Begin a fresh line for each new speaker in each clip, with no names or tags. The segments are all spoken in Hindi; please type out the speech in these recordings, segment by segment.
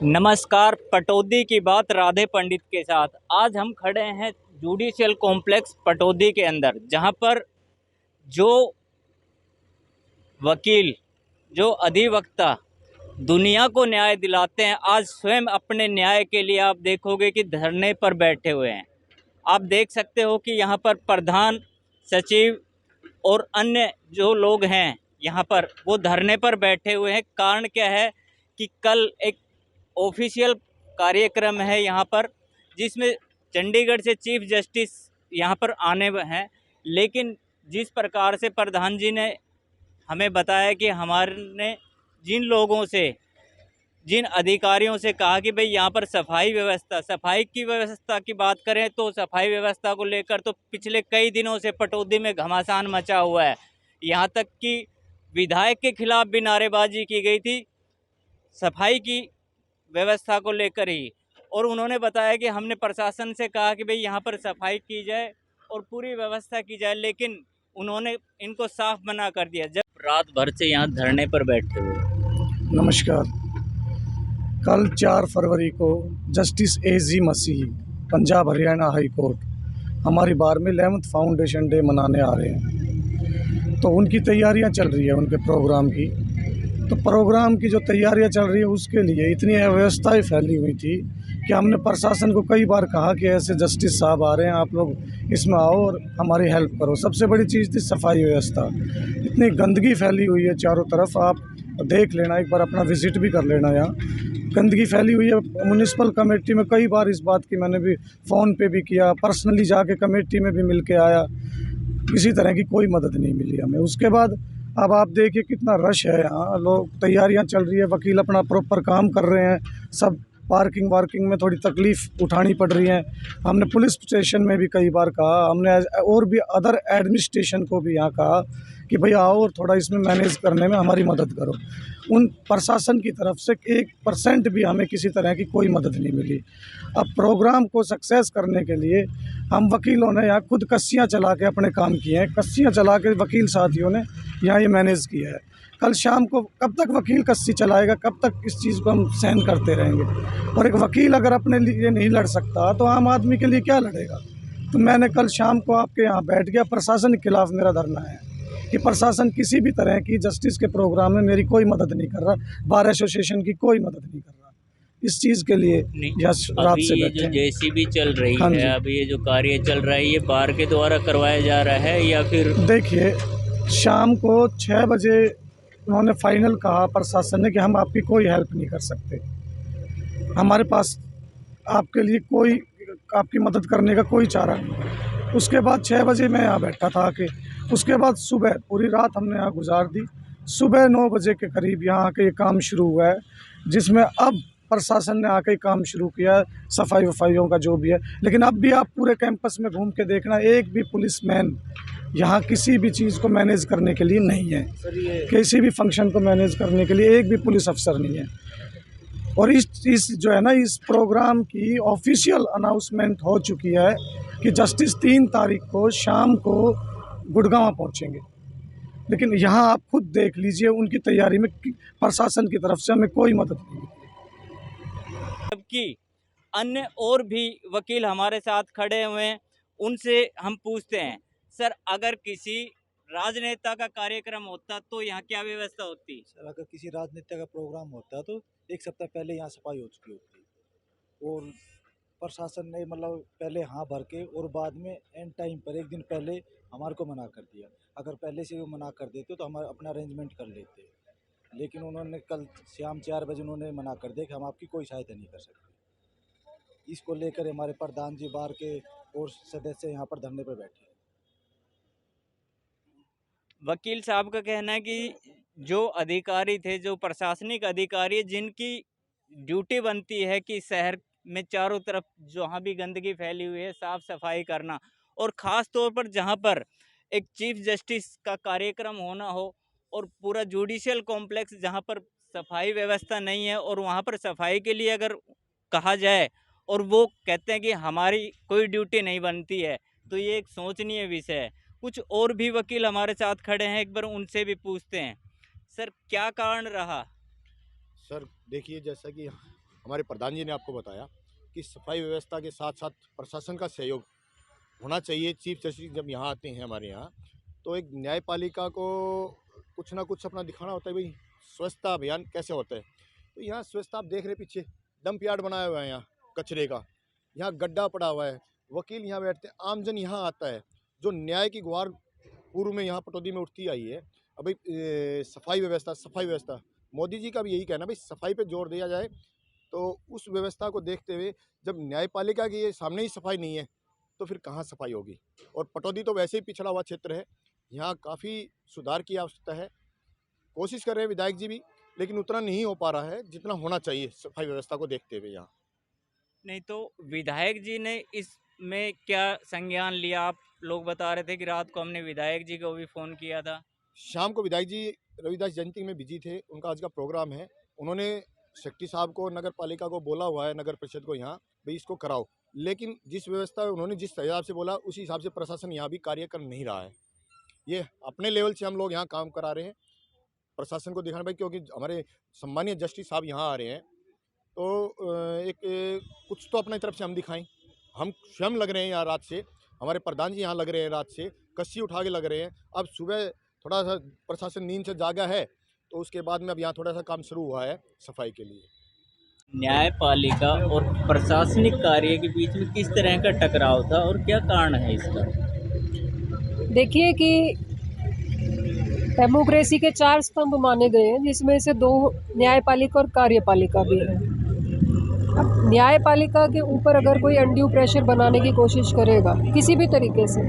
नमस्कार। पटौदी की बात राधे पंडित के साथ। आज हम खड़े हैं जुडिशियल कॉम्प्लेक्स पटौदी के अंदर, जहां पर जो वकील, जो अधिवक्ता दुनिया को न्याय दिलाते हैं, आज स्वयं अपने न्याय के लिए आप देखोगे कि धरने पर बैठे हुए हैं। आप देख सकते हो कि यहाँ पर प्रधान सचिव और अन्य जो लोग हैं यहाँ पर, वो धरने पर बैठे हुए हैं। कारण क्या है कि कल एक ऑफिशियल कार्यक्रम है यहाँ पर, जिसमें चंडीगढ़ से चीफ जस्टिस यहाँ पर आने हैं। लेकिन जिस प्रकार से प्रधान जी ने हमें बताया कि हमारे जिन लोगों से, जिन अधिकारियों से कहा कि भाई यहाँ पर सफाई की व्यवस्था की बात करें तो सफाई व्यवस्था को लेकर तो पिछले कई दिनों से पटौदी में घमासान मचा हुआ है। यहाँ तक कि विधायक के खिलाफ भी नारेबाजी की गई थी सफाई की व्यवस्था को लेकर ही। और उन्होंने बताया कि हमने प्रशासन से कहा कि भाई यहाँ पर सफाई की जाए और पूरी व्यवस्था की जाए, लेकिन उन्होंने इनको साफ मना कर दिया। जब रात भर से यहाँ धरने पर बैठे हुए।
नमस्कार। कल 4 फरवरी को जस्टिस एजी मसीह पंजाब हरियाणा हाई कोर्ट हमारी बार में 11th फाउंडेशन डे मनाने आ रहे हैं, तो उनकी तैयारियां चल रही है उनके प्रोग्राम की। तो प्रोग्राम की जो तैयारियां चल रही है उसके लिए इतनी अव्यवस्थाएं फैली हुई थी कि हमने प्रशासन को कई बार कहा कि ऐसे जस्टिस साहब आ रहे हैं, आप लोग इसमें आओ और हमारी हेल्प करो। सबसे बड़ी चीज़ थी सफाई व्यवस्था। इतनी गंदगी फैली हुई है चारों तरफ, आप देख लेना, एक बार अपना विजिट भी कर लेना। यहाँ गंदगी फैली हुई है। म्यूनिसिपल कमेटी में कई बार इस बात की मैंने भी फ़ोन पे भी किया, पर्सनली जाके कमेटी में भी मिल के आया, किसी तरह की कोई मदद नहीं मिली हमें। उसके बाद अब आप देखिए कितना रश है यहाँ, लोग तैयारियां चल रही है, वकील अपना प्रॉपर काम कर रहे हैं, सब पार्किंग वार्किंग में थोड़ी तकलीफ़ उठानी पड़ रही है। हमने पुलिस स्टेशन में भी कई बार कहा, हमने और भी अदर एडमिनिस्ट्रेशन को भी यहाँ कहा कि भैया आओ और थोड़ा इसमें मैनेज करने में हमारी मदद करो। उन प्रशासन की तरफ से 1% भी हमें किसी तरह की कोई मदद नहीं मिली। अब प्रोग्राम को सक्सेस करने के लिए हम वकीलों ने यहाँ खुद कस्सियाँ चला के अपने काम किए हैं। कस्सियाँ चला के वकील साथियों ने यहाँ ये मैनेज किया है। कल शाम को कब तक वकील कस्सी चलाएगा, कब तक इस चीज़ को हम सहन करते रहेंगे? और एक वकील अगर अपने लिए नहीं लड़ सकता तो आम आदमी के लिए क्या लड़ेगा? तो मैंने कल शाम को आपके यहाँ बैठ गया, प्रशासन के खिलाफ मेरा धरना है कि प्रशासन किसी भी तरह की जस्टिस के प्रोग्राम में मेरी कोई मदद नहीं कर रहा, बार एसोसिएशन की कोई मदद नहीं कर रहा। इस चीज़ के लिए रात से बैठे हैं।
जेसीबी चल रही
हाँ
है, अभी ये जो कार्य चल रहा है ये बार के द्वारा करवाया जा रहा है या फिर?
देखिए, शाम को 6 बजे उन्होंने फाइनल कहा प्रशासन ने कि हम आपकी कोई हेल्प नहीं कर सकते, हमारे पास आपके लिए कोई, आपकी मदद करने का कोई चारा नहीं। उसके बाद 6 बजे मैं यहाँ बैठा था आके। उसके बाद सुबह पूरी रात हमने यहाँ गुजार दी। सुबह 9 बजे के करीब यहाँ आके ये काम शुरू हुआ है, जिसमें अब प्रशासन ने आके काम शुरू किया है, सफाई वफाइयों का जो भी है। लेकिन अब भी आप पूरे कैंपस में घूम के देखना, एक भी पुलिसमैन यहाँ किसी भी चीज़ को मैनेज करने के लिए नहीं है। किसी भी फंक्शन को मैनेज करने के लिए एक भी पुलिस अफसर नहीं है। और इस जो है ना, इस प्रोग्राम की ऑफिशियल अनाउंसमेंट हो चुकी है कि जस्टिस 3 तारीख को शाम को गुड़गांव पहुंचेंगे। लेकिन यहाँ आप खुद देख लीजिए उनकी तैयारी में प्रशासन की तरफ से हमें कोई मदद नहीं।
जबकि अन्य और भी वकील हमारे साथ खड़े हुए हैं, उनसे हम पूछते हैं, सर अगर किसी राजनेता का कार्यक्रम होता तो यहाँ क्या व्यवस्था होती?
सर अगर किसी राजनेता का प्रोग्राम होता तो 1 सप्ताह पहले यहाँ सफाई हो चुकी होती, और प्रशासन ने मतलब पहले हाँ भर के और बाद में एंड टाइम पर 1 दिन पहले हमारे को मना कर दिया। अगर पहले से वो मना कर देते तो हम अपना अरेंजमेंट कर लेते, लेकिन उन्होंने कल शाम 4 बजे उन्होंने मना कर दिया कि हम आपकी कोई सहायता नहीं कर सकते। इसको लेकर हमारे प्रधान जी बार के और सदस्य यहाँ पर धरने पर बैठे हैं।
वकील साहब का कहना है कि जो अधिकारी थे, जो प्रशासनिक अधिकारी, जिनकी ड्यूटी बनती है कि शहर में चारों तरफ जहाँ भी गंदगी फैली हुई है साफ सफाई करना, और ख़ास तौर पर जहाँ पर एक चीफ जस्टिस का कार्यक्रम होना हो और पूरा जुडिशियल कॉम्प्लेक्स जहाँ पर सफाई व्यवस्था नहीं है, और वहाँ पर सफाई के लिए अगर कहा जाए और वो कहते हैं कि हमारी कोई ड्यूटी नहीं बनती है, तो ये एक सोचनीय विषय है। कुछ और भी वकील हमारे साथ खड़े हैं, एक बार उनसे भी पूछते हैं। सर क्या कारण रहा?
सर देखिए, जैसा कि हमारे प्रधान जी ने आपको बताया कि सफाई व्यवस्था के साथ साथ प्रशासन का सहयोग होना चाहिए। चीफ जस्टिस जब यहाँ आते हैं हमारे यहाँ, तो एक न्यायपालिका को कुछ ना कुछ अपना दिखाना होता है, भाई स्वच्छता अभियान कैसे होता है। तो यहाँ स्वच्छता आप देख रहे पीछे डंप यार्ड बनाया हुआ है, यहाँ कचरे का, यहाँ गड्ढा पड़ा हुआ है, वकील यहाँ बैठते हैं, आमजन यहाँ आता है, जो न्याय की गुहार पूर्व में यहाँ पटौदी में उठती आई है। अभी सफाई व्यवस्था मोदी जी का भी यही कहना, भाई सफाई पे जोर दिया जाए। तो उस व्यवस्था को देखते हुए जब न्यायपालिका के ये सामने ही सफाई नहीं है तो फिर कहाँ सफाई होगी। और पटौदी तो वैसे ही पिछड़ा हुआ क्षेत्र है, यहाँ काफ़ी सुधार की आवश्यकता है। कोशिश कर रहे हैं विधायक जी भी, लेकिन उतना नहीं हो पा रहा है जितना होना चाहिए सफाई व्यवस्था को देखते हुए यहाँ।
नहीं तो विधायक जी ने इसमें क्या संज्ञान लिया? आप लोग बता रहे थे कि रात को हमने विधायक जी को भी फ़ोन किया था।
शाम को विधायक जी रविदास जयंती में बिजी थे, उनका आज का प्रोग्राम है। उन्होंने सेक्रेटरी साहब को, नगर पालिका को बोला हुआ है, नगर परिषद को, यहाँ भाई इसको कराओ। लेकिन जिस व्यवस्था उन्होंने जिस हिसाब से बोला उसी हिसाब से प्रशासन यहाँ भी कार्य कर नहीं रहा है। ये अपने लेवल से हम लोग यहाँ काम करा रहे हैं, प्रशासन को दिखाना भाई, क्योंकि हमारे सम्मानीय जस्टिस साहब यहाँ आ रहे हैं तो एक कुछ तो अपनी तरफ से हम दिखाएं। हम स्वयं लग रहे हैं यहाँ रात से, हमारे प्रधान जी यहाँ लग रहे हैं रात से, कस्सी उठा के लग रहे हैं। अब सुबह थोड़ा सा प्रशासन नींद से जागा है तो उसके बाद में अब यहाँ थोड़ा सा काम शुरू हुआ है सफाई के लिए।
न्यायपालिका और प्रशासनिक कार्य के बीच में किस तरह का टकराव था और क्या कारण है इसका?
देखिए कि डेमोक्रेसी के 4 स्तंभ माने गए हैं, जिसमें से 2 न्यायपालिका और कार्यपालिका भी है। अब न्यायपालिका के ऊपर अगर कोई अनड्यू प्रेशर बनाने की कोशिश करेगा किसी भी तरीके से,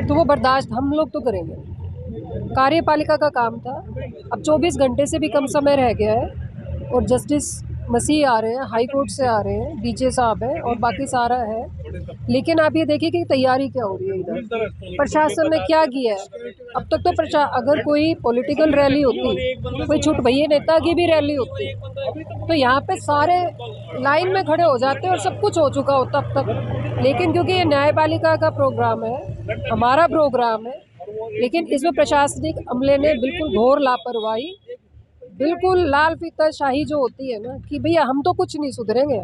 तो वो बर्दाश्त हम लोग तो करेंगे। कार्यपालिका का काम था, अब 24 घंटे से भी कम समय रह गया है और जस्टिस मसीह आ रहे हैं, हाई कोर्ट से आ रहे हैं, डीजे साहब है और बाकी सारा है। लेकिन आप ये देखिए कि तैयारी क्या हो रही है इधर, प्रशासन ने क्या किया है। अब तक तो अगर कोई पॉलिटिकल रैली होती, कोई छुट भैया नेता की भी रैली होती, तो यहाँ पे सारे लाइन में खड़े हो जाते और सब कुछ हो चुका होता अब तक। लेकिन क्योंकि ये न्यायपालिका का प्रोग्राम है, हमारा प्रोग्राम है, लेकिन इसमें प्रशासनिक अमले ने बिल्कुल घोर लापरवाही, बिल्कुल लाल फीता शाही जो होती है ना कि भैया हम तो कुछ नहीं सुधरेंगे,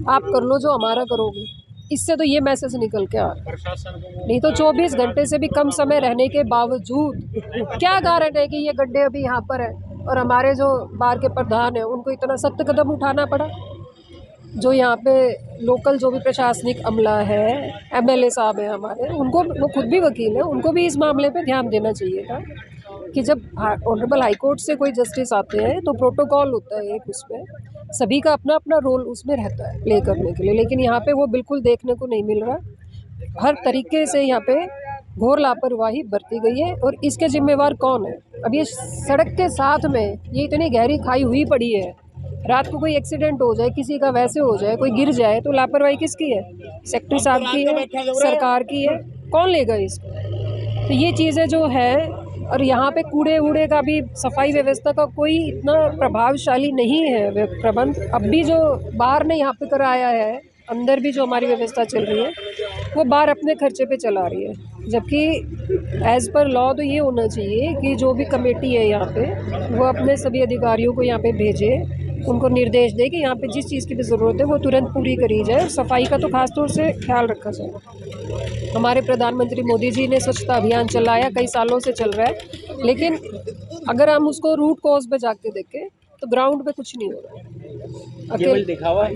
आप कर लो जो हमारा करोगे। इससे तो ये मैसेज निकल के आ रहा है। नहीं तो 24 घंटे से भी कम समय रहने के बावजूद क्या कारण है कि ये गड्ढे अभी यहाँ पर है और हमारे जो बार के प्रधान हैं उनको इतना सख्त कदम उठाना पड़ा। जो यहाँ पे लोकल जो भी प्रशासनिक अमला है, एमएलए साहब हैं हमारे, उनको, वो खुद भी वकील हैं, उनको भी इस मामले पे ध्यान देना चाहिए था कि जब ऑनरेबल हाई कोर्ट से कोई जस्टिस आते हैं तो प्रोटोकॉल होता है एक, उसमें सभी का अपना अपना रोल उसमें रहता है प्ले करने के लिए। लेकिन यहाँ पे वो बिल्कुल देखने को नहीं मिल रहा। हर तरीके से यहाँ पे घोर लापरवाही बरती गई है और इसके जिम्मेवार कौन है? अब ये सड़क के साथ में ये इतनी गहरी खाई हुई पड़ी है, रात को कोई एक्सीडेंट हो जाए, किसी का वैसे हो जाए, कोई गिर जाए, तो लापरवाही किसकी है? सेक्रेटरी साहब की है, सरकार की है, कौन लेगा इसको? तो ये चीज़ें जो है, और यहाँ पे कूड़े वूड़े का भी, सफाई व्यवस्था का कोई इतना प्रभावशाली नहीं है प्रबंध। अब भी जो बाहर ने यहाँ पे कराया है, अंदर भी जो हमारी व्यवस्था चल रही है वो बाहर अपने खर्चे पे चला रही है, जबकि एज़ पर लॉ तो ये होना चाहिए कि जो भी कमेटी है यहाँ पे वो अपने सभी अधिकारियों को यहाँ पे भेजे, उनको निर्देश दे कि यहाँ पे जिस चीज़ की भी ज़रूरत है वो तुरंत पूरी करी जाए। सफाई का तो खास तौर से ख्याल रखा जाए। हमारे प्रधानमंत्री मोदी जी ने स्वच्छता अभियान चलाया, कई सालों से चल रहा है, लेकिन अगर हम उसको रूट कॉज पे जाके देखें तो ग्राउंड पे कुछ नहीं हो रहा है।
केवल दिखावा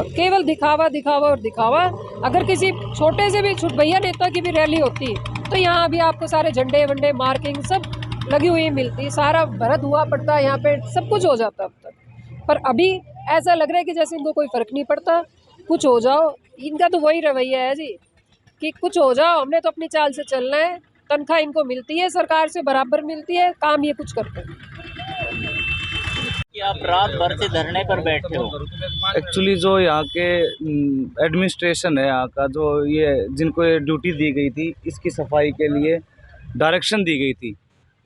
केवल दिखावा और दिखावा। अगर किसी छोटे से भी छुटभैया नेता की भी रैली होती तो यहाँ भी आपको सारे झंडे वंडे मार्किंग सब लगी हुई मिलती, सारा भरत हुआ पड़ता, यहाँ पे सब कुछ हो जाता अब तक। पर अभी ऐसा लग रहा है कि जैसे इनको कोई फ़र्क नहीं पड़ता, कुछ हो जाओ। इनका तो वही रवैया है जी कि कुछ हो जाओ, हमने तो अपनी चाल से चलना है, तनख्वाह इनको मिलती है, सरकार से बराबर मिलती है, काम ये कुछ करते हैं।
कि आप रात भर से धरने पर बैठे हो?
एक्चुअली जो यहाँ के एडमिनिस्ट्रेशन है यहाँ का, जो ये जिनको ये ड्यूटी दी गई थी, इसकी सफाई के लिए डायरेक्शन दी गई थी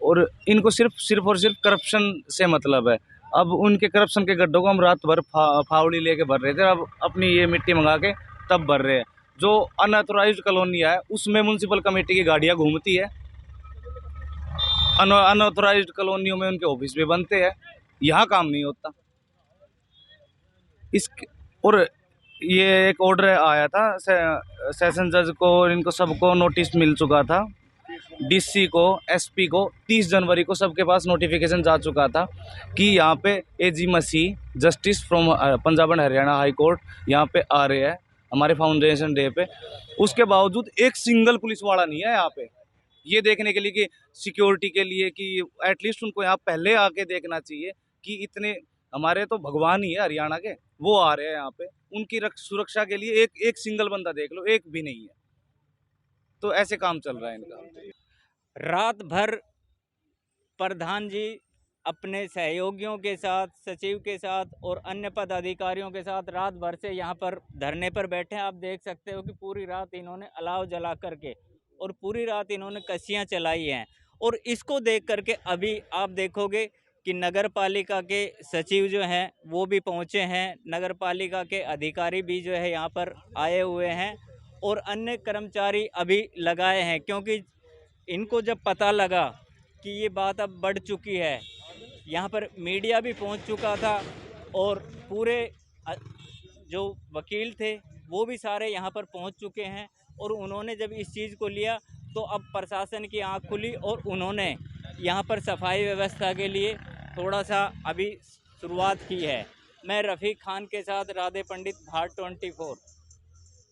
और इनको सिर्फ और सिर्फ करप्शन से मतलब है। अब उनके करप्शन के गड्ढों को हम रात भर फावड़ी लेके भर रहे थे, अब अपनी ये मिट्टी मंगा के तब भर रहे हैं। जो अनऑथोराइज्ड कॉलोनी है उसमें म्यूनसिपल कमेटी की गाड़ियाँ घूमती है, अनऑथोराइज्ड कॉलोनियों में उनके ऑफिस भी बनते हैं, यहाँ काम नहीं होता। इस और ये एक ऑर्डर आया था सेशन जज को, इनको सबको नोटिस मिल चुका था, डीसी को, एसपी को 30 जनवरी को सबके पास नोटिफिकेशन जा चुका था कि यहाँ पे A G Masih justice from Punjab and Haryana high court यहाँ पे आ रहे हैं हमारे फाउंडेशन डे पे। उसके बावजूद एक सिंगल पुलिस वाला नहीं है यहाँ पे ये देखने के लिए कि सिक्योरिटी के लिए कि एटलीस्ट उनको यहाँ पहले आके देखना चाहिए कि इतने हमारे तो भगवान ही है हरियाणा के, वो आ रहे हैं यहाँ पे, उनकी सुरक्षा के लिए एक सिंगल बंदा देख लो, एक भी नहीं है। तो ऐसे काम चल रहा है इनका।
रात भर प्रधान जी अपने सहयोगियों के साथ, सचिव के साथ और अन्य पदाधिकारियों के साथ रात भर से यहाँ पर धरने पर बैठे हैं। आप देख सकते हो कि पूरी रात इन्होंने अलाव जला करके और पूरी रात इन्होंने कस्सियाँ चलाई हैं। और इसको देख करके अभी आप देखोगे कि नगर पालिका के सचिव जो हैं वो भी पहुँचे हैं, नगर पालिका के अधिकारी भी जो है यहाँ पर आए हुए हैं और अन्य कर्मचारी अभी लगाए हैं, क्योंकि इनको जब पता लगा कि ये बात अब बढ़ चुकी है, यहाँ पर मीडिया भी पहुँच चुका था और पूरे जो वकील थे वो भी सारे यहाँ पर पहुँच चुके हैं। और उन्होंने जब इस चीज़ को लिया तो अब प्रशासन की आँख खुली और उन्होंने यहाँ पर सफाई व्यवस्था के लिए थोड़ा सा अभी शुरुआत की है। मैं रफ़ीक खान के साथ राधे पंडित, भारत 24।